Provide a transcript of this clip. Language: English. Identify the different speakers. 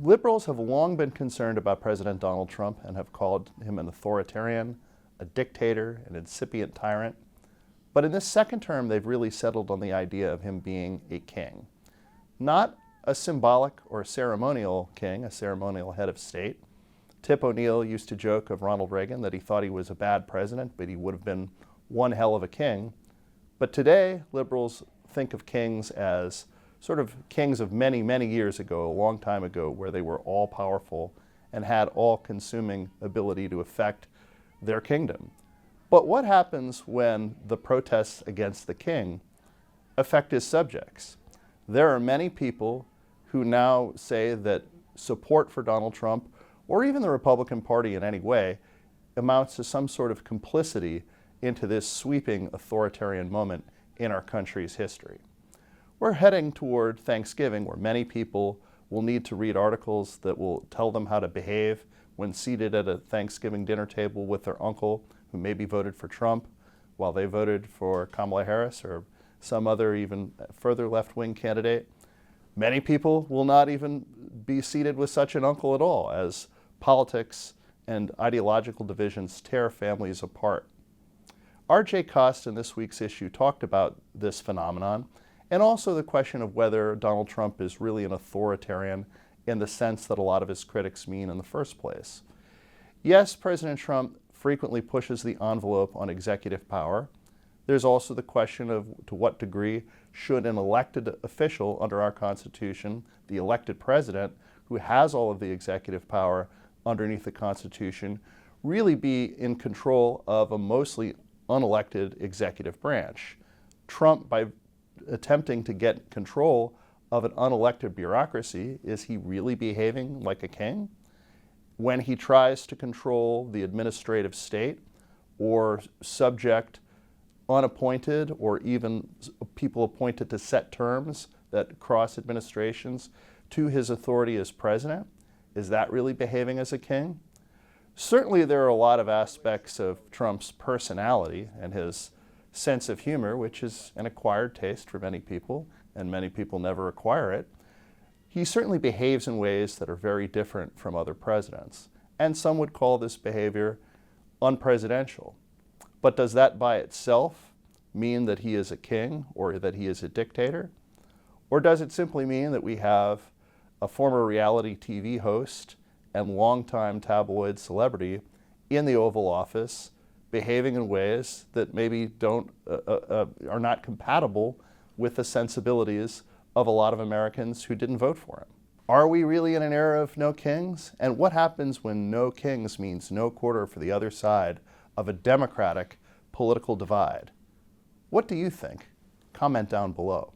Speaker 1: Liberals have long been concerned about President Donald Trump and have called him an authoritarian, a dictator, an incipient tyrant. But in this second term, they've really settled on the idea of him being a king. Not a symbolic or ceremonial king, a ceremonial head of state. Tip O'Neill used to joke of Ronald Reagan that he thought he was a bad president, but he would have been one hell of a king. But today, liberals think of kings as sort of kings of many, many years ago, a long time ago, where they were all powerful and had all-consuming ability to affect their kingdom. But what happens when the protests against the king affect his subjects? There are many people who now say that support for Donald Trump, or even the Republican Party in any way, amounts to some sort of complicity into this sweeping authoritarian moment in our country's history. We're heading toward Thanksgiving, where many people will need to read articles that will tell them how to behave when seated at a Thanksgiving dinner table with their uncle who maybe voted for Trump while they voted for Kamala Harris or some other even further left-wing candidate. Many people will not even be seated with such an uncle at all, as politics and ideological divisions tear families apart. R.J. Cost in this week's issue talked about this phenomenon and also the question of whether Donald Trump is really an authoritarian in the sense that a lot of his critics mean in the first place. Yes, President Trump frequently pushes the envelope on executive power. There's also the question of to what degree should an elected official under our Constitution, the elected president, who has all of the executive power underneath the Constitution, really be in control of a mostly unelected executive branch. Trump, by attempting to get control of an unelected bureaucracy, is he really behaving like a king? When he tries to control the administrative state or subject unappointed or even people appointed to set terms that cross administrations to his authority as president, is that really behaving as a king? Certainly there are a lot of aspects of Trump's personality and his sense of humor, which is an acquired taste for many people, and many people never acquire it. He certainly behaves in ways that are very different from other presidents, and some would call this behavior unpresidential. But does that by itself mean that he is a king or that he is a dictator? Or does it simply mean that we have a former reality TV host and longtime tabloid celebrity in the Oval Office behaving in ways that maybe are not compatible with the sensibilities of a lot of Americans who didn't vote for him? Are we really in an era of no kings? And what happens when no kings means no quarter for the other side of a democratic political divide? What do you think? Comment down below.